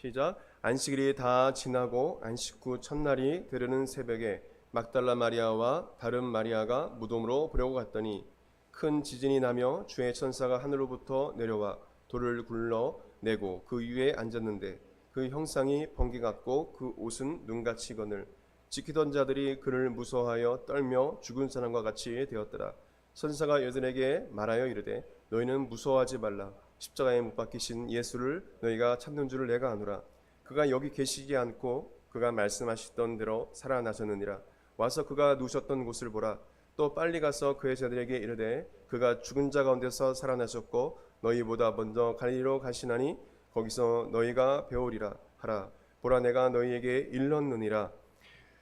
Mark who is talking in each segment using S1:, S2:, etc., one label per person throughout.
S1: 시작. 안식일이 다 지나고 안식 후 첫날이 되려는 새벽에 막달라 마리아와 다른 마리아가 무덤으로 보려고 갔더니 큰 지진이 나며 주의 천사가 하늘로부터 내려와 돌을 굴러내고 그 위에 앉았는데 그 형상이 번개 같고 그 옷은 눈같이 거늘. 지키던 자들이 그를 무서워하여 떨며 죽은 사람과 같이 되었더라. 천사가 여자들에게 말하여 이르되 너희는 무서워하지 말라. 십자가에 못 박히신 예수를 너희가 찾는 줄을 내가 아노라. 그가 여기 계시지 않고 그가 말씀하시던 대로 살아나셨느니라. 와서 그가 누우셨던 곳을 보라. 또 빨리 가서 그의 제자들에게 이르되 그가 죽은 자 가운데서 살아나셨고 너희보다 먼저 갈릴리로 가시나니 거기서 너희가 배우리라 하라. 보라 내가 너희에게 일렀느니라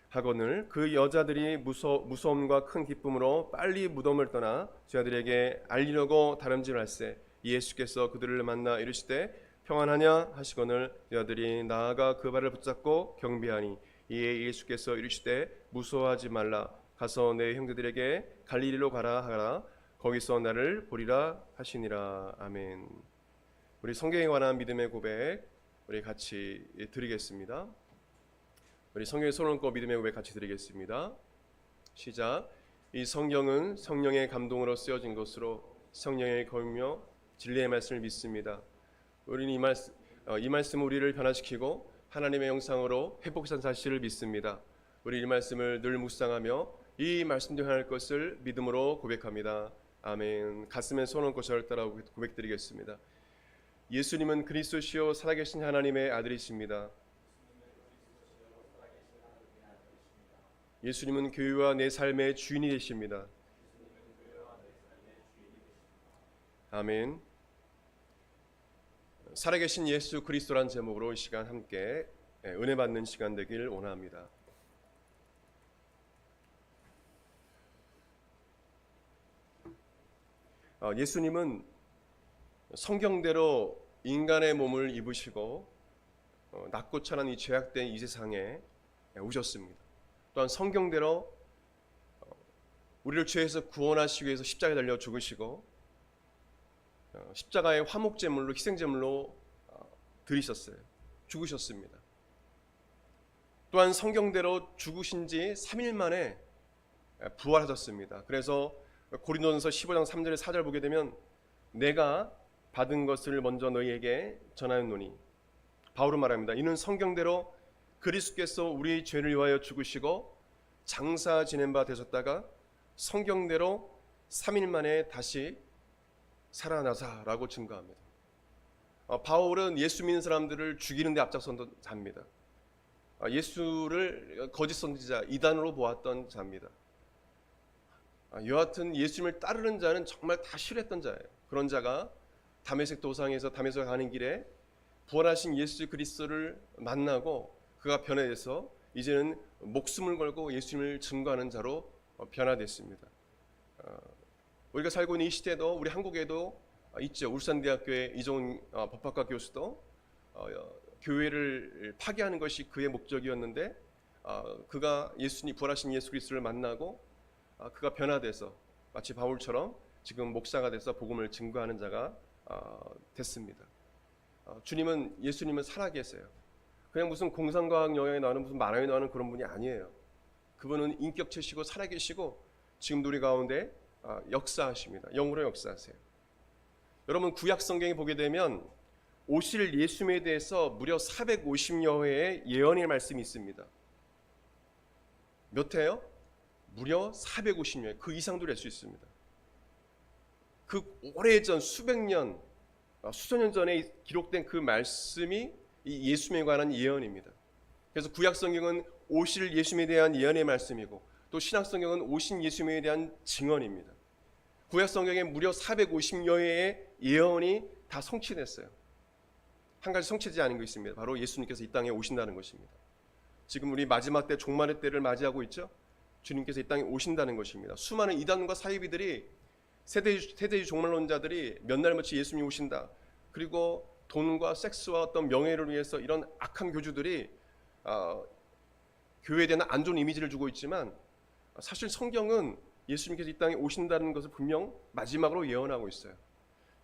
S1: 하거늘. 그 여자들이 무서움과 큰 기쁨으로 빨리 무덤을 떠나 제자들에게 알리려고 다름질할세 예수께서 그들을 만나 이르시되 평안하냐 하시거늘. 여자들이 나아가 그 발을 붙잡고 경배하니 이에 예수께서 이르시되 무서워하지 말라. 가서 내 형제들에게 갈릴리로 가라 하라. 거기서 나를 보리라 하시니라. 아멘. 우리 성경에 관한 믿음의 고백 우리 같이 드리겠습니다. 우리 성경에 손을 얹고 믿음의 고백 같이 드리겠습니다. 시작. 이 성경은 성령의 감동으로 쓰여진 것으로 성령의 거이며 진리의 말씀을 믿습니다. 우리는 이 말씀은 우리를 변화시키고 하나님의 형상으로 회복한 사실을 믿습니다. 우리 이 말씀을 늘 묵상하며 이 말씀대로 행할 것을 믿음으로 고백합니다. 아멘. 가슴에 손 얹고 저를 따라 고백드리겠습니다. 예수님은 그리스도시요 살아계신 하나님의 아들이십니다. 예수님은 교회와 내 삶의 주인이 되십니다. 아멘. 살아계신 예수 그리스도란 제목으로 이 시간 함께 은혜 받는 시간 되길 원합니다. 예수님은 성경대로 인간의 몸을 입으시고 낮고 천한 이 죄악된 이 세상에 오셨습니다. 또한 성경대로 우리를 죄에서 구원하시기 위해서 십자가에 달려 죽으시고 십자가의 화목제물로 희생제물로 드리셨어요. 죽으셨습니다. 또한 성경대로 죽으신 지 3일 만에 부활하셨습니다. 그래서 고린도전서 15장 3절에 4절 보게 되면 내가 받은 것을 먼저 너희에게 전하였노니 바울은 말합니다. 이는 성경대로 그리스도께서 우리 죄를 위하여 죽으시고 장사 지낸 바 되셨다가 성경대로 3일 만에 다시 살아나사라고 증거합니다. 바울은 예수 믿는 사람들을 죽이는 데 앞장선 자입니다. 예수를 거짓 선지자 이단으로 보았던 자입니다. 여하튼 예수님을 따르는 자는 정말 다 싫어했던 자예요. 그런 자가 다메섹 도상에서 다메섹 가는 길에 부활하신 예수 그리스도를 만나고 그가 변화돼서 이제는 목숨을 걸고 예수님을 증거하는 자로 변화됐습니다. 우리가 살고 있는 이 시대도 우리 한국에도 있죠. 울산대학교의 이종훈 법학과 교수도 교회를 파괴하는 것이 그의 목적이었는데 그가 부활하신 예수 그리스도를 만나고 그가 변화돼서 마치 바울처럼 지금 목사가 돼서 복음을 증거하는 자가 됐습니다. 예수님은 살아계세요. 그냥 무슨 공상과학 영역에 나오는 무슨 만화에 나오는 그런 분이 아니에요. 그분은 인격체시고 살아계시고 지금도 우리 가운데 역사하십니다. 영으로 역사하세요. 여러분 구약 성경에 보게 되면 오실 예수님에 대해서 무려 450여 회의 예언의 말씀이 있습니다. 몇 회요? 무려 450여 회. 그 이상도 될 수 있습니다. 그 오래전 수백 년, 수천 년 전에 기록된 그 말씀이 이 예수님에 관한 예언입니다. 그래서 구약 성경은 오실 예수님에 대한 예언의 말씀이고 또 신약 성경은 오신 예수님에 대한 증언입니다. 구약 성경에 무려 450여 회의 예언이 다 성취됐어요. 한 가지 성취되지 않은 것이 있습니다. 바로 예수님께서 이 땅에 오신다는 것입니다. 지금 우리 마지막 때 종말의 때를 맞이하고 있죠. 주님께서 이 땅에 오신다는 것입니다. 수많은 이단과 사이비들이 세대주의 종말론자들이 몇 날 며칠 예수님이 오신다. 그리고 돈과 섹스와 어떤 명예를 위해서 이런 악한 교주들이 교회에 대한 안 좋은 이미지를 주고 있지만 사실 성경은 예수님께서 이 땅에 오신다는 것을 분명 마지막으로 예언하고 있어요.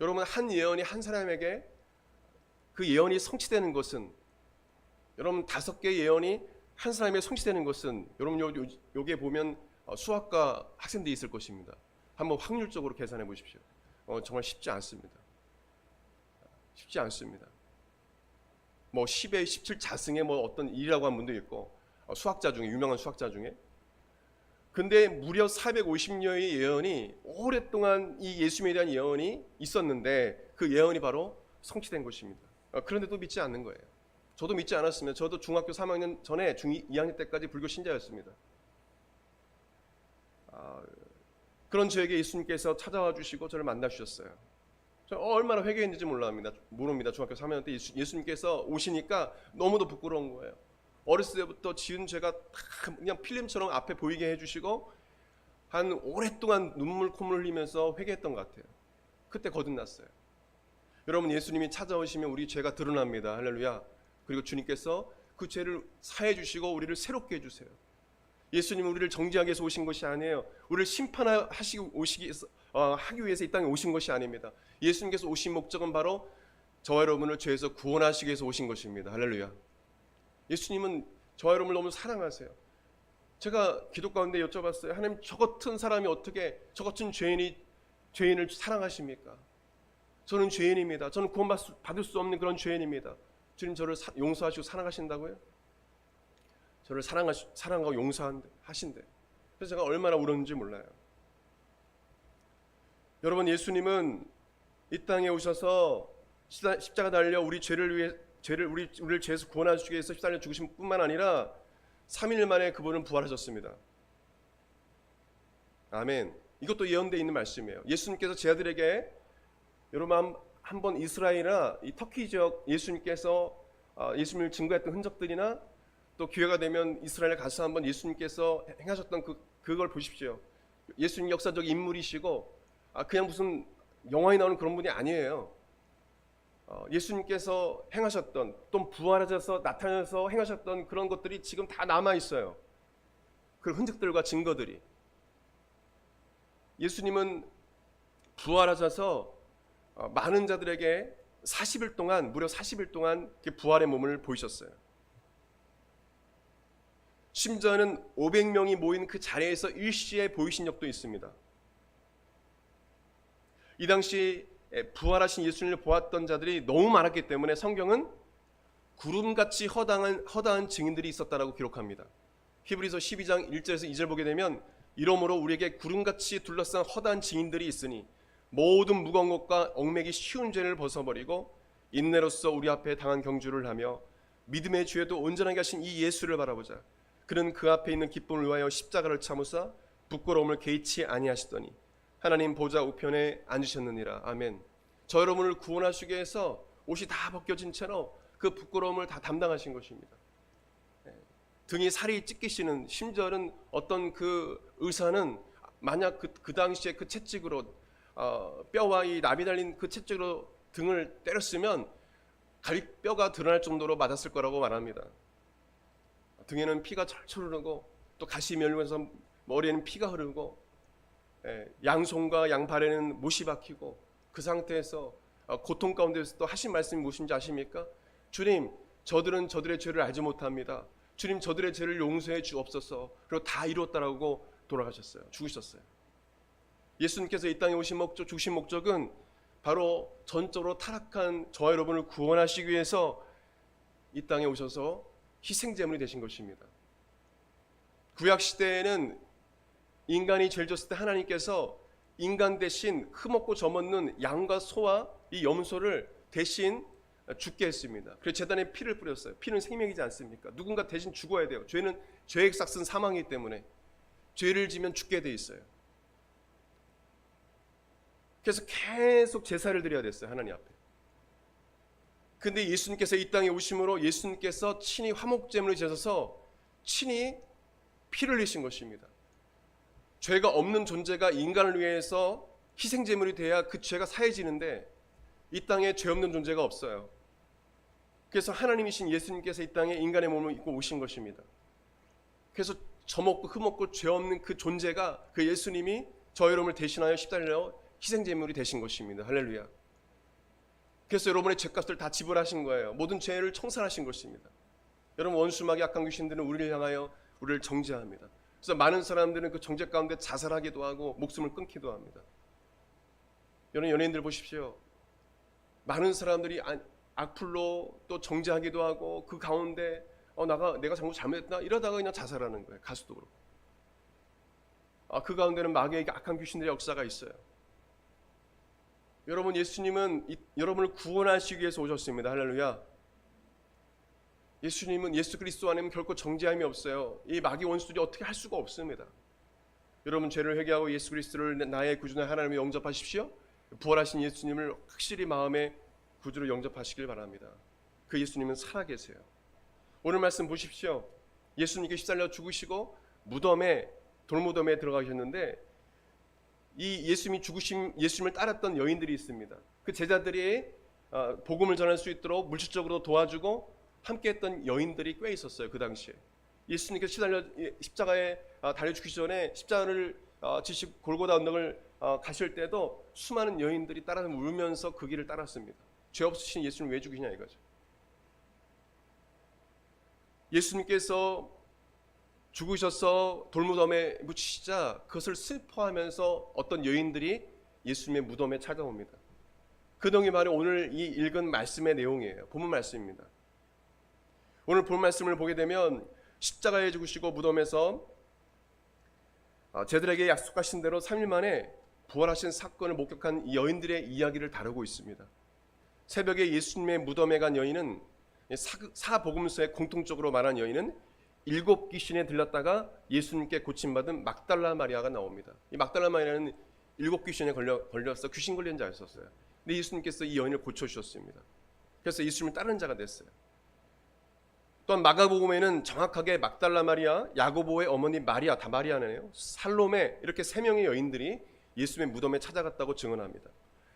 S1: 여러분 한 예언이 한 사람에게 그 예언이 성취되는 것은 여러분 5개의 예언이 한 사람에 성취되는 것은 여러분 여기에 보면 수학과 학생들이 있을 것입니다. 한번 확률적으로 계산해 보십시오. 정말 쉽지 않습니다. 쉽지 않습니다. 뭐 10의 17 자승의 뭐 어떤 일이라고 한 분도 있고 수학자 중에 유명한 수학자 중에 근데 무려 450여의 예언이 오랫동안 이 예수님에 대한 예언이 있었는데 그 예언이 바로 성취된 것입니다. 그런데도 믿지 않는 거예요. 저도 믿지 않았습니다. 저도 중학교 3학년 전에 중2 2학년 때까지 불교 신자였습니다. 그런 저에게 예수님께서 찾아와 주시고 저를 만나 주셨어요. 저 얼마나 회개했는지 모릅니다. 중학교 3학년 때 예수님께서 오시니까 너무도 부끄러운 거예요. 어렸을 때부터 지은 죄가 그냥 필름처럼 앞에 보이게 해주시고 한 오랫동안 눈물 콧물 흘리면서 회개했던 것 같아요. 그때 거듭났어요. 여러분 예수님이 찾아오시면 우리 죄가 드러납니다. 할렐루야. 그리고 주님께서 그 죄를 사해 주시고 우리를 새롭게 해주세요. 예수님은 우리를 정죄하기 위해서 오신 것이 아니에요. 우리를 심판하기 하기 위해서 이 땅에 오신 것이 아닙니다. 예수님께서 오신 목적은 바로 저와 여러분을 죄에서 구원하시기 위해서 오신 것입니다. 할렐루야. 예수님은 저와 여러분을 너무 사랑하세요. 제가 기도 가운데 여쭤봤어요. 하나님, 저 같은 사람이 어떻게 저 같은 죄인을 사랑하십니까? 저는 죄인입니다. 저는 구원받을 수 없는 그런 죄인입니다. 주님 저를 용서하시고 사랑하신다고요? 저를 사랑하고 용서하신대. 그래서 제가 얼마나 울었는지 몰라요. 여러분 예수님은 이 땅에 오셔서 십자가 달려 우리를 죄에서 구원하시기 위해서 십자가에 죽으신 뿐만 아니라 3일 만에 그분은 부활하셨습니다. 아멘. 이것도 예언되어 있는 말씀이에요. 예수님께서 제 아들에게 여러분 한번 이스라엘이나 이 터키 지역 예수님께서 예수님을 증거했던 흔적들이나 또 기회가 되면 이스라엘에 가서 한번 예수님께서 행하셨던 그걸 보십시오. 예수님 역사적 인물이시고 그냥 무슨 영화에 나오는 그런 분이 아니에요. 예수님께서 행하셨던 또 부활하셔서 나타나서 행하셨던 그런 것들이 지금 다 남아 있어요. 그 흔적들과 증거들이. 예수님은 부활하셔서 많은 자들에게 40일 동안 무려 40일 동안 부활의 몸을 보이셨어요. 심지어는 500명이 모인 그 자리에서 일시에 보이신 적도 있습니다. 이 당시 부활하신 예수님을 보았던 자들이 너무 많았기 때문에 성경은 구름같이 허다한 증인들이 있었다라고 기록합니다. 히브리서 12장 1절에서 2절 보게 되면 이러므로 우리에게 구름같이 둘러싼 허다한 증인들이 있으니 모든 무거운 것과 얽매기 쉬운 죄를 벗어버리고 인내로써 우리 앞에 당한 경주를 하며 믿음의 주에도 온전하게 하신 이 예수를 바라보자. 그는 그 앞에 있는 기쁨을 위하여 십자가를 참으사 부끄러움을 개의치 아니하시더니 하나님 보좌 우편에 앉으셨느니라. 아멘. 저 여러분을 구원하시기 위해서 옷이 다 벗겨진 채로 그 부끄러움을 다 담당하신 것입니다. 등이 살이 찢기시는, 심지어는 어떤 그 의사는 만약 그 당시에 그 채찍으로 뼈와 이 납이 달린 그 채찍으로 등을 때렸으면 갈비뼈가 드러날 정도로 맞았을 거라고 말합니다. 등에는 피가 철철 흐르고 또 가시 멸면서 머리에는 피가 흐르고 양손과 양발에는 못이 박히고 그 상태에서 고통 가운데서 또 하신 말씀이 무엇인지 아십니까? 주님, 저들은 저들의 죄를 알지 못합니다. 주님, 저들의 죄를 용서해 주옵소서. 그리고 다 이루었다라고 돌아가셨어요. 죽으셨어요. 예수님께서 이 땅에 오신 목적, 죽으신 목적은 바로 전적으로 타락한 저와 여러분을 구원하시기 위해서 이 땅에 오셔서 희생제물이 되신 것입니다. 구약시대에는 인간이 죄를 졌을 때 하나님께서 인간 대신 흠없고 점없는 양과 소와 이 염소를 대신 죽게 했습니다. 그래서 제단에 피를 뿌렸어요. 피는 생명이지 않습니까? 누군가 대신 죽어야 돼요. 죄는 죄의 삭은 사망이기 때문에 죄를 지면 죽게 돼 있어요. 그래서 계속 제사를 드려야 됐어요. 하나님 앞에. 근데 예수님께서 이 땅에 오심으로 예수님께서 친히 화목제물을 지어서 친히 피를 흘리신 것입니다. 죄가 없는 존재가 인간을 위해서 희생제물이 돼야 그 죄가 사해지는데 이 땅에 죄 없는 존재가 없어요. 그래서 하나님이신 예수님께서 이 땅에 인간의 몸을 입고 오신 것입니다. 그래서 점없고 흠없고 죄 없는 그 존재가 그 예수님이 저 여러분을 대신하여 십자가로 희생제물이 되신 것입니다. 할렐루야. 그래서 여러분의 죄값을 다 지불하신 거예요. 모든 죄를 청산하신 것입니다. 여러분, 원수막이 악한 귀신들은 우리를 향하여 우리를 정죄합니다. 그래서 많은 사람들은 그 정죄 가운데 자살하기도 하고 목숨을 끊기도 합니다. 여러분, 연예인들 보십시오. 많은 사람들이 악플로 또 정죄하기도 하고 그 가운데 내가 잘못했나 이러다가 그냥 자살하는 거예요. 가수도 그렇고. 그 가운데는 마귀에게 악한 귀신들의 역사가 있어요. 여러분, 예수님은 여러분을 구원하시기 위해서 오셨습니다. 할렐루야. 예수님은 예수 그리스도 안에는 결코 정죄함이 없어요. 이 마귀 원수들이 어떻게 할 수가 없습니다. 여러분, 죄를 회개하고 예수 그리스도를 나의 구주나 하나님을 영접하십시오. 부활하신 예수님을 확실히 마음의 구주로 영접하시길 바랍니다. 그 예수님은 살아계세요. 오늘 말씀 보십시오. 예수님께 시달려 죽으시고 돌무덤에 들어가셨는데 이 예수님을 따랐던 여인들이 있습니다. 그 제자들이 복음을 전할 수 있도록 물질적으로 도와주고 함께했던 여인들이 꽤 있었어요. 그 당시에 예수님께서 십자가에 달려 죽기 전에 십자가를 지시고 골고다 언덕을 가실 때도 수많은 여인들이 따라 울면서 그 길을 따랐습니다. 죄 없으신 예수님 왜 죽이냐 이거죠. 예수님께서 죽으셔서 돌무덤에 묻히시자 그것을 슬퍼하면서 어떤 여인들이 예수님의 무덤에 찾아옵니다. 그 내용이 바로 오늘 이 읽은 말씀의 내용이에요. 본문 말씀입니다. 오늘 본 말씀을 보게 되면 십자가에 죽으시고 무덤에서 제들에게 약속하신 대로 3일 만에 부활하신 사건을 목격한 여인들의 이야기를 다루고 있습니다. 새벽에 예수님의 무덤에 간 여인은 사복음서에 공통적으로 말한 여인은 7 귀신에 들렸다가 예수님께 고침받은 막달라 마리아가 나옵니다. 이 막달라 마리아는 7 귀신에 걸려서 귀신 걸린 자였었어요. 근데 예수님께서 이 여인을 고쳐주셨습니다. 그래서 예수님을 따르는 자가 됐어요. 또한 마가복음에는 정확하게 막달라 마리아, 야고보의 어머니 마리아, 다 마리아네요. 살로메 이렇게 3명의 여인들이 예수님의 무덤에 찾아갔다고 증언합니다.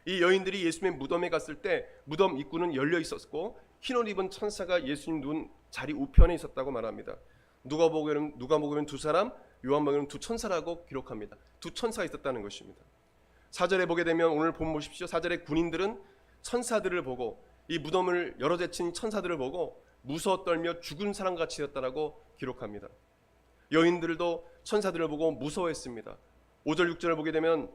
S1: 이 여인들이 예수님의 무덤에 갔을 때 무덤 입구는 열려 있었고 흰옷 입은 천사가 예수님 누운 자리 우편에 있었다고 말합니다. 누가복음에는 2사람, 요한복음에는 2 천사라고 기록합니다. 2 천사가 있었다는 것입니다. 4절에 보게 되면 오늘 본 보십시오. 4절에 군인들은 천사들을 보고 이 무덤을 열어 제친 천사들을 보고 무서워 떨며 죽은 사람같이 되었다라고 기록합니다. 여인들도 천사들을 보고 무서워했습니다. 5절 6절을 보게 되면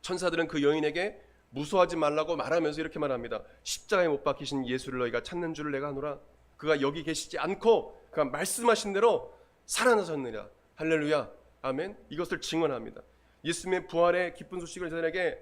S1: 천사들은 그 여인에게 무서워하지 말라고 말하면서 이렇게 말합니다. 십자가에 못 박히신 예수를 너희가 찾는 줄을 내가 아노라. 그가 여기 계시지 않고 그가 말씀하신 대로 살아나셨느냐. 할렐루야. 아멘. 이것을 증언합니다. 예수님의 부활의 기쁜 소식을 저들에게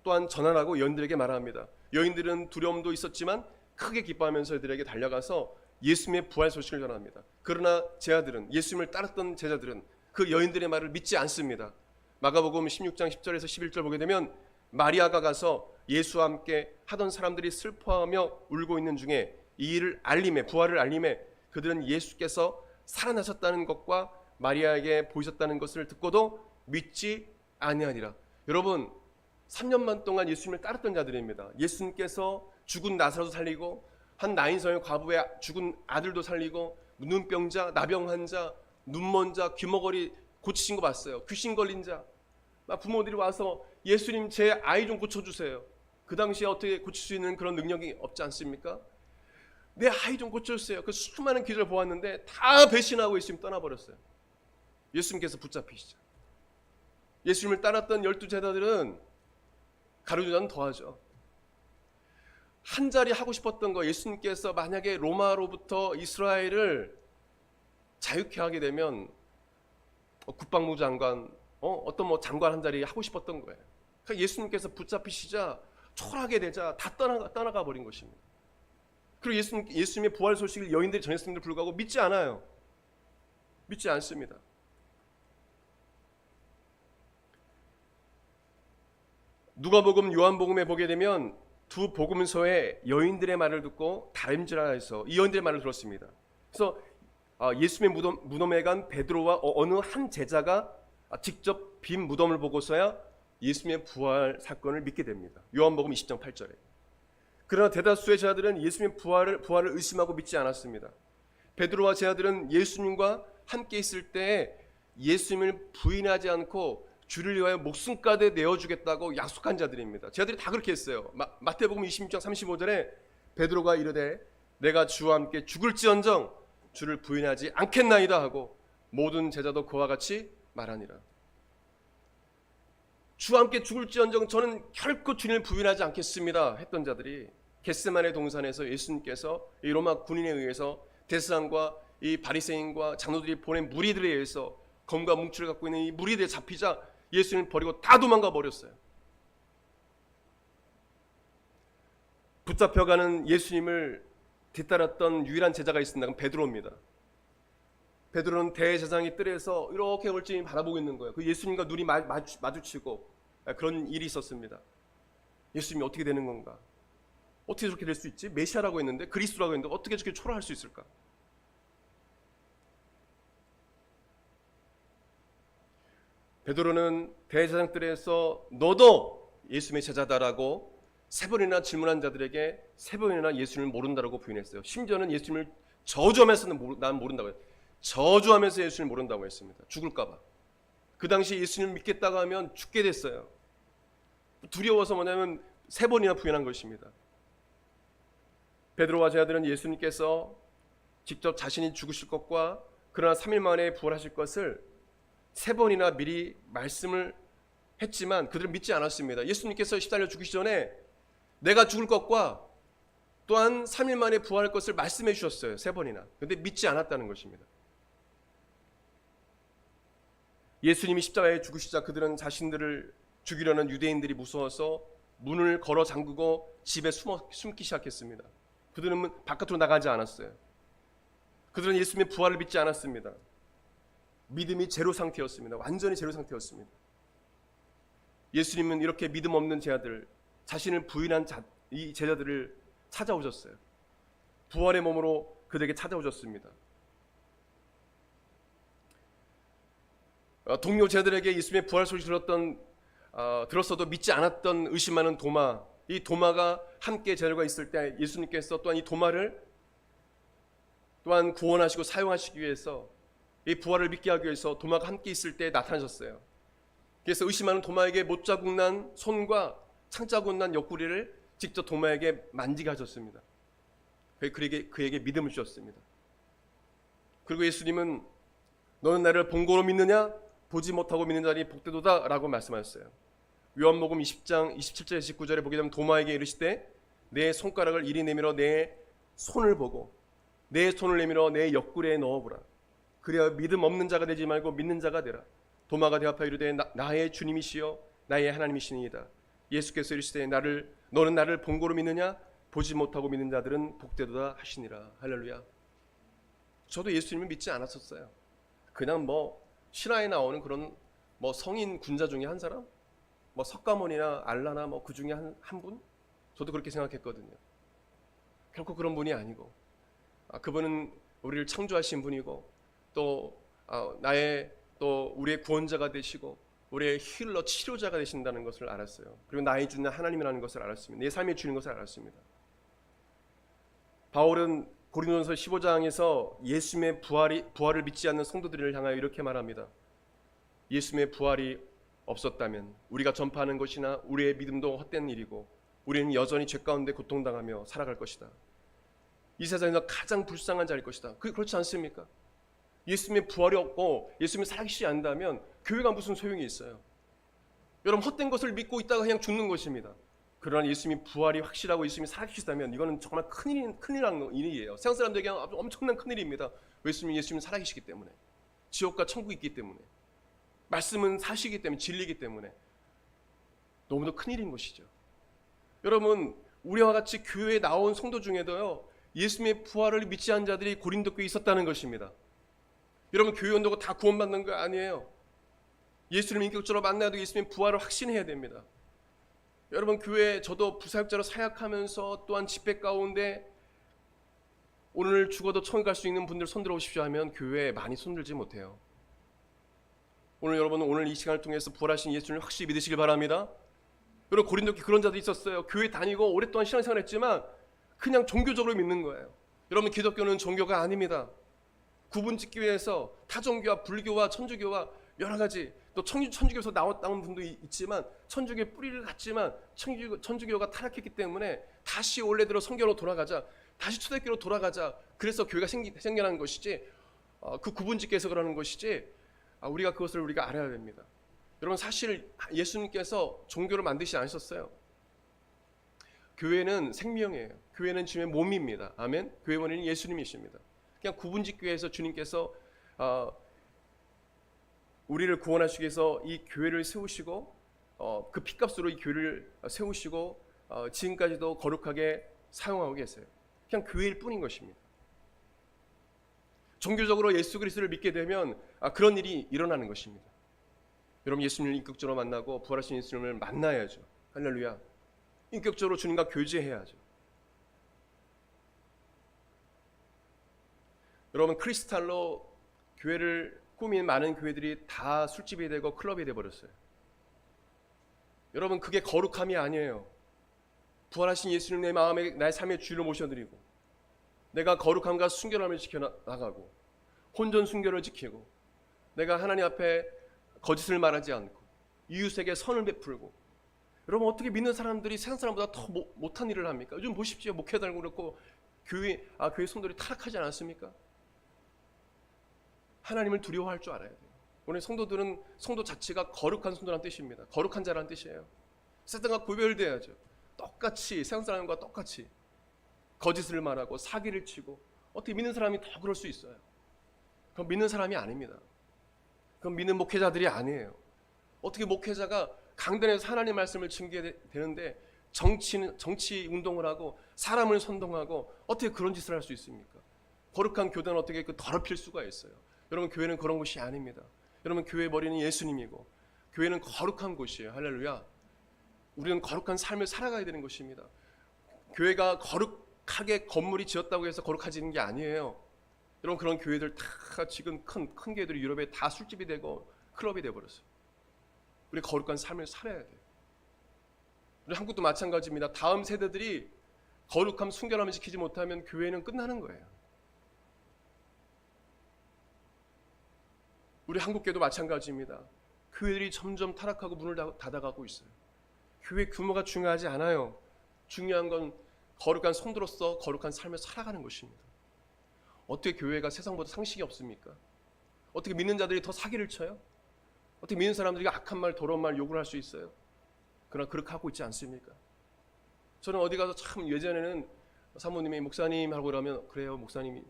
S1: 또한 전하라고 여인들에게 말합니다. 여인들은 두려움도 있었지만 크게 기뻐하면서 그들에게 달려가서 예수님의 부활 소식을 전합니다. 그러나 제자들은, 예수님을 따랐던 제자들은 그 여인들의 말을 믿지 않습니다. 마가복음 16장 10절에서 11절 보게 되면 마리아가 가서 예수와 함께 하던 사람들이 슬퍼하며 울고 있는 중에 이 일을 부활을 알림에 그들은 예수께서 살아나셨다는 것과 마리아에게 보이셨다는 것을 듣고도 믿지 아니하니라. 여러분, 3년만 동안 예수님을 따랐던 자들입니다. 예수님께서 죽은 나사로도 살리고 한 나인성의 과부의 죽은 아들도 살리고 눈병자, 나병 환자, 눈먼 자, 귀머거리 고치신 거 봤어요. 귀신 걸린 자, 부모들이 와서 예수님 제 아이 좀 고쳐주세요. 그 당시에 어떻게 고칠 수 있는 그런 능력이 없지 않습니까? 내 아이 좀 고쳐주세요. 그 수많은 기적을 보았는데 다 배신하고 예수님 떠나버렸어요. 예수님께서 붙잡히시죠. 예수님을 따랐던 12제자들은 가룟유다는 더하죠. 한 자리 하고 싶었던 거, 예수님께서 만약에 로마로부터 이스라엘을 자유케 하게 되면 국방부 장관, 어떤 장관 한 자리 하고 싶었던 거예요. 그러니까 예수님께서 붙잡히시자 초라하게 되자 다 떠나가 버린 것입니다. 그리고 예수님의 부활 소식을 여인들이 전했음에도 불구하고 믿지 않아요. 믿지 않습니다. 누가복음, 요한복음에 보게 되면 두 복음서의 여인들의 말을 듣고 다림질하여서 이 여인들의 말을 들었습니다. 그래서 예수님의 무덤에 간 베드로와 어느 한 제자가 직접 빈 무덤을 보고서야 예수님의 부활 사건을 믿게 됩니다. 요한복음 20장 8절에. 그러나 대다수의 제자들은 예수님의 부활을 의심하고 믿지 않았습니다. 베드로와 제자들은 예수님과 함께 있을 때 예수님을 부인하지 않고 주를 위하여 목숨까지 내어주겠다고 약속한 자들입니다. 제자들이 다 그렇게 했어요. 마태복음 26장 35절에 베드로가 이르되 내가 주와 함께 죽을지언정 주를 부인하지 않겠나이다 하고 모든 제자도 그와 같이 말하니라. 주와 함께 죽을지언정 저는 결코 주님을 부인하지 않겠습니다 했던 자들이 겟세마네 동산에서 예수님께서 이 로마 군인에 의해서 대제사장과 이 바리새인과 장로들이 보낸 무리들에 의해서 검과 뭉치를 갖고 있는 이 무리들에 잡히자 예수님을 버리고 다 도망가 버렸어요. 붙잡혀가는 예수님을 뒤따랐던 유일한 제자가 있습니다. 그건 베드로입니다. 베드로는 대제사장의 뜰에서 이렇게 멀쩡히 바라보고 있는 거예요. 그 예수님과 눈이 마주치고 그런 일이 있었습니다. 예수님이 어떻게 되는 건가? 어떻게 저렇게 될 수 있지? 메시아라고 했는데, 그리스도라고 했는데 어떻게 저렇게 초라할 수 있을까? 베드로는 대제사장 뜰에서 너도 예수님의 제자다라고 3번이나 질문한 자들에게 3번이나 예수님을 모른다라고 부인했어요. 심지어는 예수님을 저주하면서는 난 모른다고 했어요. 저주하면서 예수님을 모른다고 했습니다. 죽을까 봐. 그 당시 예수님을 믿겠다고 하면 죽게 됐어요. 두려워서 뭐냐면 3번이나 부인한 것입니다. 베드로와 제자들은 예수님께서 직접 자신이 죽으실 것과 그러나 3일 만에 부활하실 것을 3번이나 미리 말씀을 했지만 그들은 믿지 않았습니다. 예수님께서 십자가에 죽으시기 전에 내가 죽을 것과 또한 3일 만에 부활할 것을 말씀해 주셨어요. 3번이나. 그런데 믿지 않았다는 것입니다. 예수님이 십자가에 죽으시자 그들은 자신들을 죽이려는 유대인들이 무서워서 문을 걸어 잠그고 집에 숨기 시작했습니다. 그들은 바깥으로 나가지 않았어요. 그들은 예수님의 부활을 믿지 않았습니다. 믿음이 제로 상태였습니다. 완전히 제로 상태였습니다. 예수님은 이렇게 믿음 없는 제자들, 자신을 부인한 이 제자들을 찾아오셨어요. 부활의 몸으로 그들에게 찾아오셨습니다. 동료 제자들에게 예수님의 부활 소식을 들었어도 믿지 않았던 의심하는 도마, 이 도마가 함께 제자들과 있을 때 예수님께서 또한 이 도마를 또한 구원하시고 사용하시기 위해서 이 부활을 믿게 하기 위해서 도마가 함께 있을 때 나타나셨어요. 그래서 의심하는 도마에게 못자국 난 손과 창자국 난 옆구리를 직접 도마에게 만지게 하셨습니다. 그에게 믿음을 주셨습니다. 그리고 예수님은 너는 나를 본고로 믿느냐? 보지 못하고 믿는 자니 복되도다 라고 말씀하셨어요. 요한복음 20장 27절 29절에 보게 되면 도마에게 이르시되 내 손가락을 이리 내밀어 내 손을 보고 내 손을 내밀어 내 옆구리에 넣어보라. 그래야 믿음 없는 자가 되지 말고 믿는 자가 되라. 도마가 대답하여 이르되 나의 주님이시여 나의 하나님이시니이다. 예수께서 이르시되 너는 나를 본고로 믿느냐? 보지 못하고 믿는 자들은 복되도다 하시니라. 할렐루야. 저도 예수님을 믿지 않았었어요. 그냥 신화에 나오는 그런 성인 군자 중에 한 사람? 석가모니나 알라나 그 중에 한 분? 저도 그렇게 생각했거든요. 결코 그런 분이 아니고 그분은 우리를 창조하신 분이고 또 우리의 구원자가 되시고 우리의 힐러 치료자가 되신다는 것을 알았어요. 그리고 나의 주는 하나님이라는 것을 알았습니다. 내 삶의 주인 것을 알았습니다. 바울은 고린도전서 15장에서 예수님의 부활을 믿지 않는 성도들을 향하여 이렇게 말합니다. 예수님의 부활이 없었다면 우리가 전파하는 것이나 우리의 믿음도 헛된 일이고 우리는 여전히 죄 가운데 고통당하며 살아갈 것이다. 이 세상에서 가장 불쌍한 자일 것이다. 그렇지 않습니까? 예수님의 부활이 없고 예수님이 살아계시지 않는다면 교회가 무슨 소용이 있어요? 여러분 헛된 것을 믿고 있다가 그냥 죽는 것입니다. 그러나 예수님이 부활이 확실하고 예수님이 살아계시다면 이거는 정말 큰일이라는 일이에요. 세상 사람들에게 아주 엄청난 큰일입니다. 예수님이 살아계시기 때문에, 지옥과 천국이 있기 때문에, 말씀은 사시기 때문에, 진리이기 때문에 너무도 큰일인 것이죠. 여러분 우리와 같이 교회에 나온 성도 중에도요 예수님의 부활을 믿지 않은 자들이 고린도 교회에 있었다는 것입니다. 여러분 교회 온다고 다 구원받는 거 아니에요. 예수님을 인격적으로 만나도 예수님의 부활을 확신해야 됩니다. 여러분 교회 저도 부사역자로 사역하면서 또한 집회 가운데 오늘 죽어도 천국 갈 수 있는 분들 손들어 오십시오 하면 교회에 많이 손들지 못해요. 오늘 이 시간을 통해서 부활하신 예수님을 확실히 믿으시길 바랍니다. 여러분 고린도 교회 그런 자도 있었어요. 교회 다니고 오랫동안 신앙생활 했지만 그냥 종교적으로 믿는 거예요. 여러분 기독교는 종교가 아닙니다. 구분짓기 위해서 타종교와 불교와 천주교와 여러 가지 또 천주교에서 나온 분도 있지만 천주교의 뿌리를 갖지만 천주교가 타락했기 때문에 다시 원래대로 성경으로 돌아가자, 다시 초대교로 돌아가자, 그래서 교회가 생겨난 것이지 그 구분짓기에서 그러는 것이지 우리가 그것을 우리가 알아야 됩니다. 여러분 사실 예수님께서 종교를 만드시지 않으셨어요. 교회는 생명이에요. 교회는 주님의 몸입니다. 아멘. 교회 원인은 예수님이십니다. 그냥 구분짓기에서 주님께서 우리를 구원하시기 위해서 이 교회를 세우시고 그 핏값으로 이 교회를 세우시고 지금까지도 거룩하게 사용하고 계세요. 그냥 교회일 뿐인 것입니다. 종교적으로 예수 그리스도를 믿게 되면 그런 일이 일어나는 것입니다. 여러분 예수님을 인격적으로 만나고 부활하신 예수님을 만나야죠. 할렐루야. 인격적으로 주님과 교제해야죠. 여러분 크리스탈로 교회를 꾸민 많은 교회들이 다 술집이 되고 클럽이 되어버렸어요. 여러분 그게 거룩함이 아니에요. 부활하신 예수님 내 마음에 나의 삶의 주를 모셔드리고 내가 거룩함과 순결함을 지켜나가고 혼전 순결을 지키고 내가 하나님 앞에 거짓을 말하지 않고 이웃에게 선을 베풀고 여러분 어떻게 믿는 사람들이 세상 사람보다 더 못한 일을 합니까? 요즘 보십시오. 목회달고 그렇고 교회 성도들이 타락하지 않았습니까? 하나님을 두려워할 줄 알아야 돼요. 오늘 성도들은 성도 자체가 거룩한 성도란 뜻입니다. 거룩한 자란 뜻이에요. 세상과 구별돼야죠. 똑같이 세상 사람과 똑같이 거짓을 말하고 사기를 치고 어떻게 믿는 사람이 더 그럴 수 있어요? 그건 믿는 사람이 아닙니다. 그건 믿는 목회자들이 아니에요. 어떻게 목회자가 강단에서 하나님 말씀을 증거해야 되는데 정치 운동을 하고 사람을 선동하고 어떻게 그런 짓을 할 수 있습니까? 거룩한 교단은 어떻게 더럽힐 수가 있어요? 여러분 교회는 그런 곳이 아닙니다. 여러분 교회의 머리는 예수님이고 교회는 거룩한 곳이에요. 할렐루야. 우리는 거룩한 삶을 살아가야 되는 것입니다. 교회가 거룩하게 건물이 지었다고 해서 거룩해지는 게 아니에요. 여러분 그런 교회들 다 지금 큰 교회들이 유럽에 다 술집이 되고 클럽이 되어버렸어요. 우리 거룩한 삶을 살아야 돼요. 우리 한국도 마찬가지입니다. 다음 세대들이 거룩함, 순결함을 지키지 못하면 교회는 끝나는 거예요. 우리 한국교회도 마찬가지입니다. 교회들이 점점 타락하고 문을 닫아가고 있어요. 교회 규모가 중요하지 않아요. 중요한 건 거룩한 성도로서 거룩한 삶을 살아가는 것입니다. 어떻게 교회가 세상보다 상식이 없습니까? 어떻게 믿는 자들이 더 사기를 쳐요? 어떻게 믿는 사람들이 악한 말, 더러운 말 욕을 할 수 있어요? 그러나 그렇게 하고 있지 않습니까? 저는 어디 가서 참 예전에는 사모님이 목사님 하고 그러면 그래요 목사님이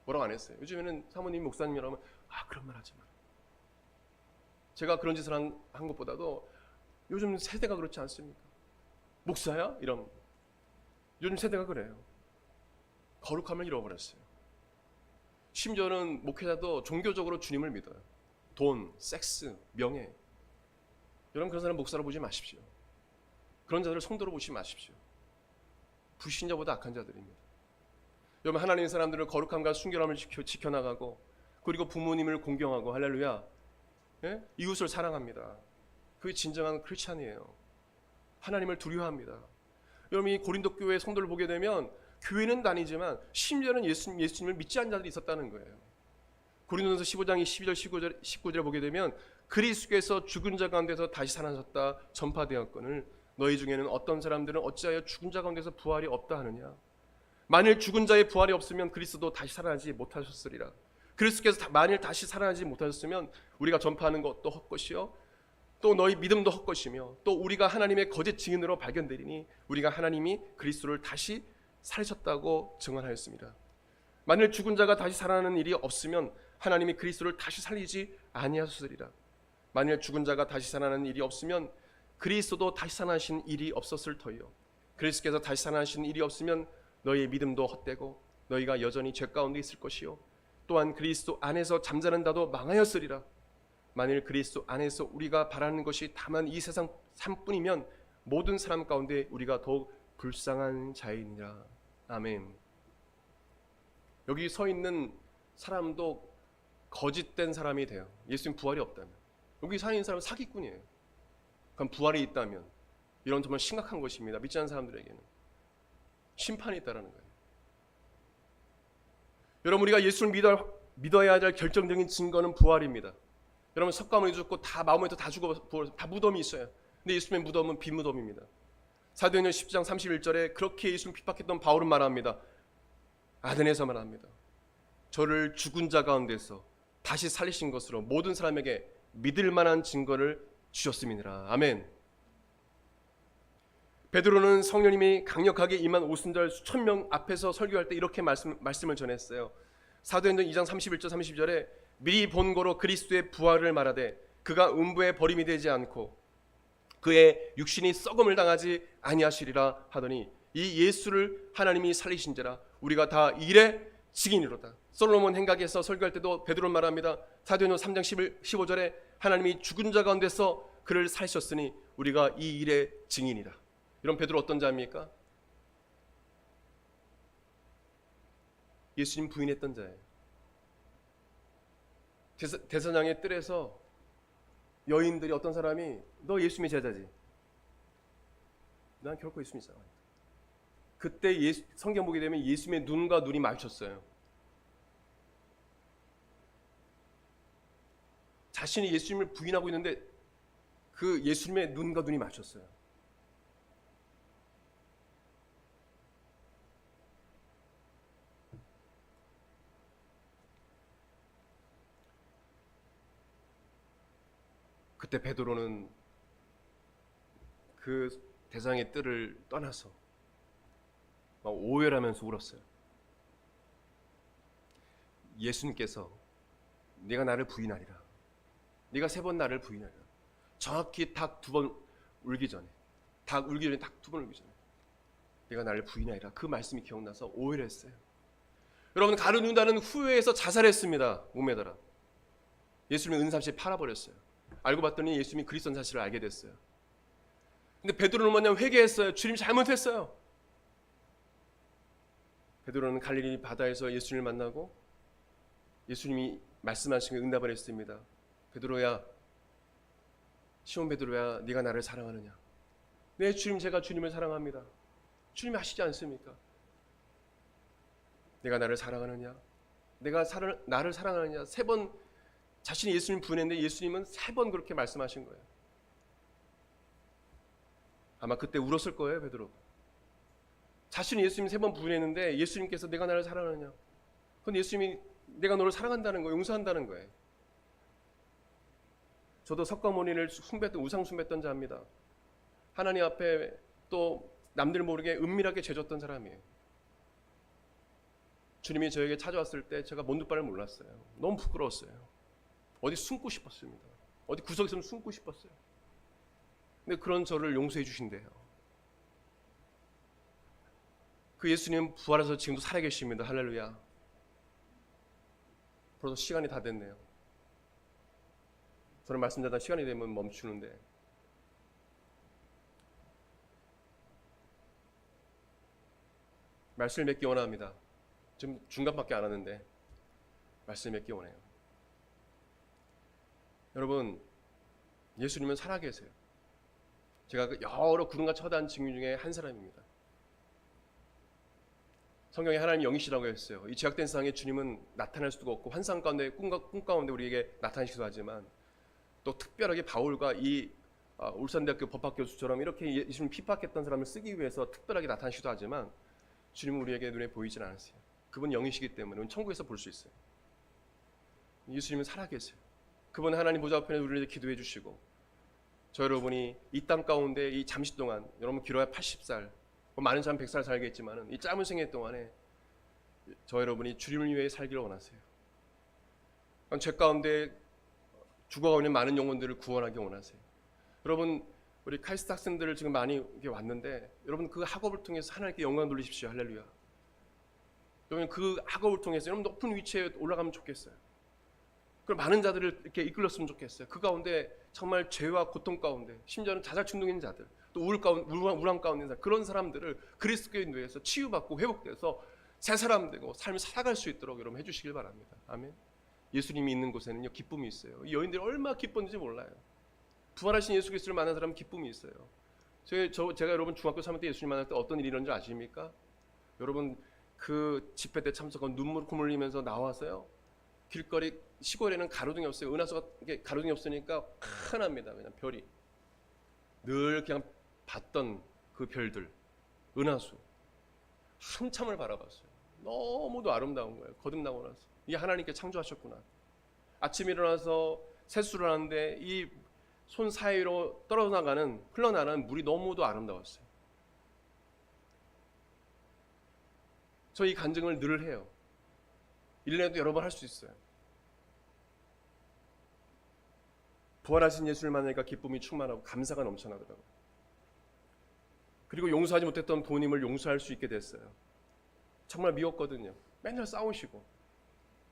S1: 뭐라고 안 했어요. 요즘에는 사모님이 목사님이라면 그런 말 하지 마라. 제가 그런 짓을 한 것보다도 요즘 세대가 그렇지 않습니까? 목사야? 이런 요즘 세대가 그래요. 거룩함을 잃어버렸어요. 심지어는 목회자도 종교적으로 주님을 믿어요. 돈, 섹스, 명예. 여러분 그런 사람 목사로 보지 마십시오. 그런 자들을 성도로 보지 마십시오. 불신자보다 악한 자들입니다. 여러분 하나님의 사람들은 거룩함과 순결함을 지켜나가고 그리고 부모님을 공경하고 할렐루야. 예? 이웃을 사랑합니다. 그게 진정한 크리스찬이에요. 하나님을 두려워합니다. 여러분 이 고린도 교회 성도를 보게 되면 교회는 다니지만 심지어는 예수님을 믿지 않는 자들이 있었다는 거예요. 고린도전서 15장 12절 19절에 보게 되면 그리스도께서 죽은 자 가운데서 다시 살아나셨다 전파되었거늘 너희 중에는 어떤 사람들은 어찌하여 죽은 자 가운데서 부활이 없다 하느냐. 만일 죽은 자의 부활이 없으면 그리스도도 다시 살아나지 못하셨으리라. 그리스도께서 만일 다시 살아나지 못하셨으면 우리가 전파하는 것도 헛것이요 또 너희 믿음도 헛것이며 또 우리가 하나님의 거짓 증인으로 발견되리니 우리가 하나님이 그리스도를 다시 살리셨다고 증언하였습니다. 만일 죽은 자가 다시 살아나는 일이 없으면 하나님이 그리스도를 다시 살리지 아니하셨으리라. 만일 죽은 자가 다시 살아나는 일이 없으면 그리스도도 다시 살아나신 일이 없었을 터이요 그리스도께서 다시 살아나신 일이 없으면 너희의 믿음도 헛되고 너희가 여전히 죄 가운데 있을 것이요 또한 그리스도 안에서 잠자는다도 망하였으리라. 만일 그리스도 안에서 우리가 바라는 것이 다만 이 세상 삶뿐이면 모든 사람 가운데 우리가 더욱 불쌍한 자이니라. 아멘. 여기 서 있는 사람도 거짓된 사람이 돼요. 예수님 부활이 없다면. 여기 서 있는 사람은 사기꾼이에요. 그럼 부활이 있다면 이런 정말 심각한 것입니다. 믿지 않는 사람들에게는 심판이 있다는 거예요. 여러분 우리가 예수를 믿어야 할 결정적인 증거는 부활입니다. 여러분 석가모니 죽고 다 마음에도 다 죽어 다 무덤이 있어요. 근데 예수님의 무덤은 빈 무덤입니다. 사도행전 10장 31절에 그렇게 예수를 핍박했던 바울은 말합니다. 아덴에서 말합니다. 저를 죽은 자 가운데서 다시 살리신 것으로 모든 사람에게 믿을 만한 증거를 주셨음이니라. 아멘. 베드로는 성령님이 강력하게 임한 오순절 수천 명 앞에서 설교할 때 이렇게 말씀을 전했어요. 사도행전 2장 31절 30절에 미리 본 거로 그리스도의 부활을 말하되 그가 음부에 버림이 되지 않고 그의 육신이 썩음을 당하지 아니하시리라 하더니 이 예수를 하나님이 살리신 자라 우리가 다 일의 증인이로다. 솔로몬 행각에서 설교할 때도 베드로는 말합니다. 사도행전 3장 15절에 하나님이 죽은 자 가운데서 그를 살리셨으니 우리가 이 일의 증인이라. 이런 베드로 어떤 자입니까? 예수님 부인했던 자예요. 대사장의 뜰에서 여인들이 어떤 사람이 너 예수님의 제자지? 난 결코 예수님이 제자 아니다. 그때 성경 보게 되면 예수님의 눈과 눈이 마주쳤어요. 자신이 예수님을 부인하고 있는데 그 예수님의 눈과 눈이 마주쳤어요. 그때 베드로는 그 대상의 뜰을 떠나서 막 오열하면서 울었어요. 예수님께서 네가 나를 부인하리라. 네가 3번 나를 부인하리라. 정확히 닭 2번 울기 전에 닭 2번 울기 전에 네가 나를 부인하리라. 그 말씀이 기억나서 오열했어요. 여러분 가룟 유다는 후회해서 자살했습니다. 목매달아 예수님의 은삼시에 팔아버렸어요. 알고 봤더니 예수님이 그리스도인 사실을 알게 됐어요. 근데 베드로는 뭐냐면 회개했어요. 주님 잘못했어요. 베드로는 갈릴리 바다에서 예수님을 만나고 예수님이 말씀하신 게 응답을 했습니다. 베드로야, 시몬 베드로야, 네가 나를 사랑하느냐? 네 주님, 제가 주님을 사랑합니다. 주님이 아시지 않습니까? 내가 나를 사랑하느냐? 내가 나를 사랑하느냐? 3번 자신이 예수님 부인했는데 예수님은 3번 그렇게 말씀하신 거예요. 아마 그때 울었을 거예요, 베드로. 자신이 예수님 3번 부인했는데 예수님께서 내가 나를 사랑하느냐? 그건 예수님이 내가 너를 사랑한다는 거예요. 용서한다는 거예요. 저도 석가모니를 우상 숭배했던 자입니다. 하나님 앞에 또 남들 모르게 은밀하게 죄졌던 사람이에요. 주님이 저에게 찾아왔을 때 제가 뭔 바를 몰랐어요. 너무 부끄러웠어요. 어디 숨고 싶었습니다. 어디 구석에서 숨고 싶었어요. 근데 그런 저를 용서해 주신대요. 그 예수님 부활해서 지금도 살아계십니다. 할렐루야. 벌써 시간이 다 됐네요. 저는 말씀드렸다 시간이 되면 멈추는데 말씀을 맺기 원합니다. 지금 중간밖에 안 하는데 말씀을 맺기 원해요. 여러분, 예수님은 살아계세요. 제가 여러 구름과 처단 증인 중에 한 사람입니다. 성경에 하나님 영이시라고 했어요. 이 죄악된 세상에 주님은 나타날 수도 없고 환상 가운데 꿈 가운데 우리에게 나타나시기도 하지만 또 특별하게 바울과 이 울산대학교 법학교수처럼 이렇게 예수님 핍박했던 사람을 쓰기 위해서 특별하게 나타나시기도 하지만 주님은 우리에게 눈에 보이진 않으세요. 그분 영이시기 때문에 천국에서 볼 수 있어요. 예수님은 살아계세요. 그분 하나님 보좌 앞에 우리를 기도해 주시고 저 여러분이 이 땅 가운데 이 잠시 동안 여러분 길어야 80살 많은 사람 100살 살겠지만 이 짧은 생애 동안에 저 여러분이 주님을 위해 살기를 원하세요. 죄 가운데 죽어가고 있는 많은 영혼들을 구원하기 원하세요. 여러분 우리 카이스트 학생들을 지금 많이 왔는데 여러분 그 학업을 통해서 하나님께 영광 돌리십시오. 할렐루야. 여러분 그 학업을 통해서 여러분 높은 위치에 올라가면 좋겠어요. 그럼 많은 자들을 이렇게 이끌었으면 좋겠어요. 그 가운데 정말 죄와 고통 가운데 심지어는 자살 충동인 자들 또 우울함 가운데 있는 사람, 그런 사람들을 그리스도의 노예에서 치유받고 회복돼서 새 사람 되고 삶을 살아갈 수 있도록 여러분 해주시길 바랍니다. 아멘. 예수님이 있는 곳에는요 기쁨이 있어요. 이 여인들이 얼마나 기뻤는지 몰라요. 부활하신 예수 그리스도를 만난 사람은 기쁨이 있어요. 제가 여러분 중학교 3학년 때 예수님 만날 때 어떤 일이 일어난지 아십니까? 여러분 그 집회 때 참석한 눈물 콧물 흘리면서 나와서요 길거리 시골에는 가로등이 없어요. 은하수가 가로등이 없으니까 환합니다. 그냥 별이 늘 그냥 봤던 그 별들 은하수 한참을 바라봤어요. 너무도 아름다운 거예요. 거듭나고 나서 이게 하나님께 창조하셨구나. 아침에 일어나서 세수를 하는데 이 손 사이로 흘러나가는 물이 너무도 아름다웠어요. 저 이 간증을 늘 해요. 1년에도 여러 번 할 수 있어요. 부활하신 예수를 만나니까 기쁨이 충만하고 감사가 넘쳐나더라고요. 그리고 용서하지 못했던 부모님을 용서할 수 있게 됐어요. 정말 미웠거든요. 맨날 싸우시고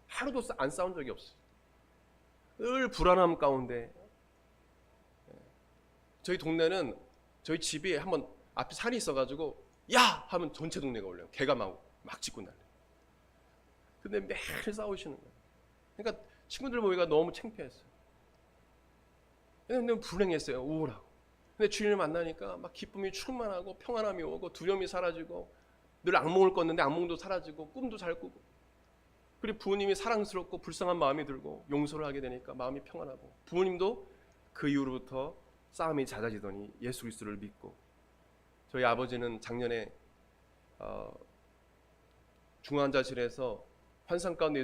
S1: 하루도 안 싸운 적이 없어요. 늘 불안함 가운데. 저희 동네는 저희 집이 한번 앞에 산이 있어가지고 야! 하면 전체 동네가 올려요. 개가 막 짖고 날려요. 근데 매일 싸우시는 거예요. 그러니까 친구들 보기가 너무 창피했어요. 근데 불행했어요. 우울하고. 근데 주님을 만나니까 막 기쁨이 충만하고 평안함이 오고 두려움이 사라지고 늘 악몽을 꿨는데 악몽도 사라지고 꿈도 잘 꾸고, 그리고 부모님이 사랑스럽고 불쌍한 마음이 들고 용서를 하게 되니까 마음이 평안하고, 부모님도 그 이후로부터 싸움이 잦아지더니 예수 그리스도를 믿고, 저희 아버지는 작년에 중환자실에서 환상 가운데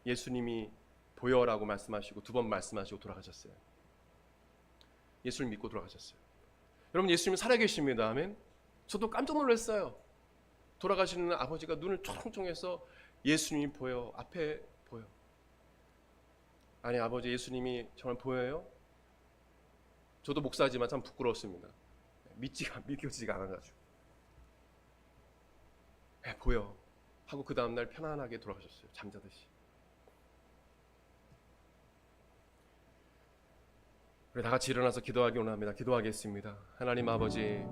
S1: 예수님이 보여라고 말씀하시고 2번 말씀하시고 돌아가셨어요. 예수를 믿고 돌아가셨어요. 여러분, 예수님이 살아계십니다. 아멘. 저도 깜짝 놀랐어요. 돌아가시는 아버지가 눈을 총총해서 예수님이 보여, 앞에 보여. 아니, 아버지 예수님이 정말 보여요? 저도 목사지만 참 부끄러웠습니다. 믿겨지지가 않아가지고. 네, 보여 하고 그 다음날 편안하게 돌아가셨어요. 잠자듯이. 우리 다 같이 일어나서 기도하기 원합니다. 기도하겠습니다. 하나님 아버지,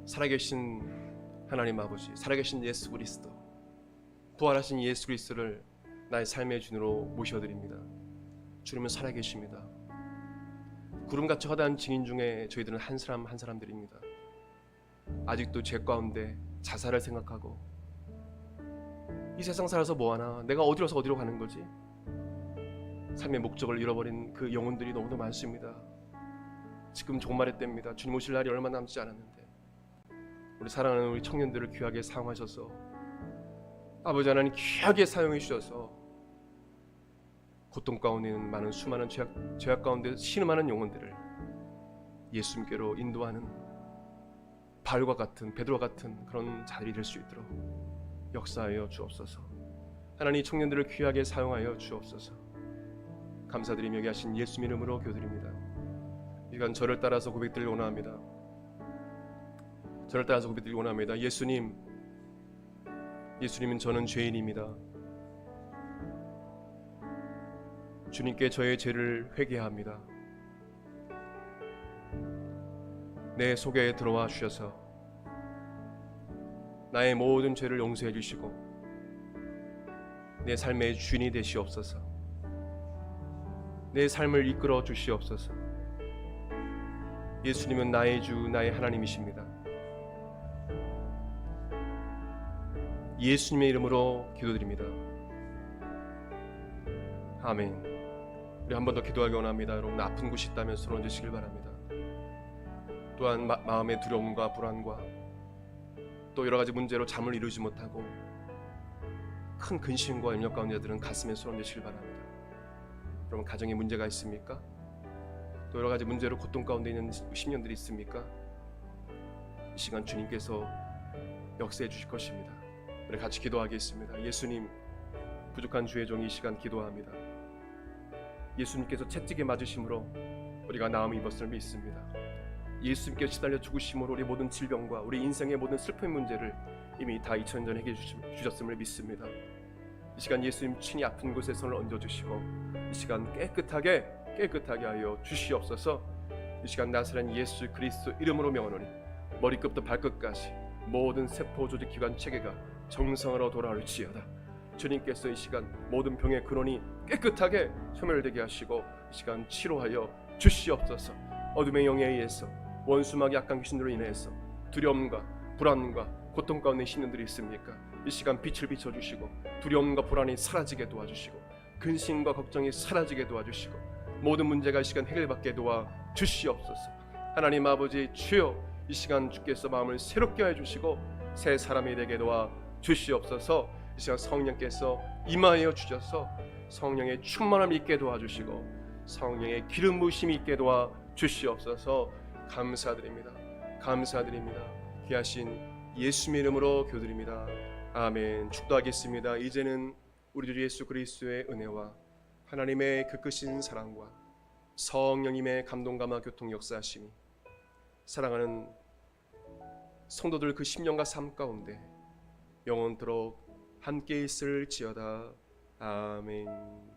S1: 살아계신 하나님 아버지, 살아계신 예수 그리스도, 부활하신 예수 그리스도를 나의 삶의 주인으로 모셔드립니다. 주님은 살아계십니다. 구름같이 허다한 증인 중에 저희들은 한 사람 한 사람들입니다. 아직도 죄 가운데 자살을 생각하고, 이 세상 살아서 뭐하나, 내가 어디로서 어디로 가는 거지, 삶의 목적을 잃어버린 그 영혼들이 너무도 많습니다. 지금 종말의 때입니다. 주님 오실 날이 얼마 남지 않았는데 우리 사랑하는 우리 청년들을 귀하게 사용하셔서, 아버지 하나님 귀하게 사용해 주셔서 고통 가운데 있는 많은 수많은 죄악 가운데 신음하는 영혼들을 예수님께로 인도하는 바울과 같은, 베드로와 같은 그런 자들이 될 수 있도록 역사하여 주옵소서. 하나님, 청년들을 귀하게 사용하여 주옵소서. 감사드리며 여기 하신 예수 이름으로 기도드립니다. 이 시간 저를 따라서 고백드리기 원합니다. 저를 따라서 고백드리기 원합니다. 예수님은 저는 죄인입니다. 주님께 저의 죄를 회개합니다. 내 속에 들어와 주셔서 나의 모든 죄를 용서해 주시고 내 삶의 주인이 되시옵소서. 내 삶을 이끌어 주시옵소서. 예수님은 나의 주, 나의 하나님이십니다. 예수님의 이름으로 기도드립니다. 아멘. 우리 한 번 더 기도하기 원합니다. 여러분, 아픈 곳이 있다면 손 얹으시길 바랍니다. 또한 마음의 두려움과 불안과 또 여러 가지 문제로 잠을 이루지 못하고 큰 근심과 염려 가운데 자들은 가슴에 손 얹으시길 바랍니다. 여러분, 가정에 문제가 있습니까? 또 여러 가지 문제로 고통 가운데 있는 심령들이 있습니까? 이 시간 주님께서 역사해 주실 것입니다. 우리 같이 기도하겠습니다. 예수님, 부족한 주의 종이 이 시간 기도합니다. 예수님께서 채찍에 맞으심으로 우리가 나음을 입었음을 믿습니다. 예수님께서 시달려 죽으심으로 우리 모든 질병과 우리 인생의 모든 슬픈 문제를 이미 다 2000년 전에 해결해 주셨음을 믿습니다. 이 시간 예수님 친히 아픈 곳에 손을 얹어주시고 이 시간 깨끗하게 하여 주시옵소서. 이 시간 나사렛 예수 그리스도 이름으로 명하노니 머리끝부터 발끝까지 모든 세포 조직 기관 체계가 정상으로 돌아올지어다. 주님께서 이 시간 모든 병의 근원이 깨끗하게 소멸되게 하시고 이 시간 치료하여 주시옵소서. 어둠의 영에 의해서 원수막이 약한 귀신들로 인해서 두려움과 불안과 고통 가운데 신령들이 있습니까? 이 시간 빛을 비춰주시고 두려움과 불안이 사라지게 도와주시고 근심과 걱정이 사라지게 도와주시고 모든 문제가 이 시간 해결받게 도와주시옵소서. 하나님 아버지, 주여, 이 시간 주께서 마음을 새롭게 해주시고 새 사람이 되게 도와 주시옵소서. 이 시간 성령께서 임하여 주셔서 성령의 충만함 있게 도와주시고 성령의 기름 부으심이 있게 도와 주시옵소서. 감사드립니다. 감사드립니다. 귀하신 예수님의 이름으로 기도드립니다. 아멘. 축도하겠습니다. 이제는 우리 주 예수 그리스도의 은혜와 하나님의 그 크신 사랑과 성령님의 감동감화 교통 역사하심이 사랑하는 성도들 그 심령과 삶 가운데 영원토록 함께 있을지어다. 아멘.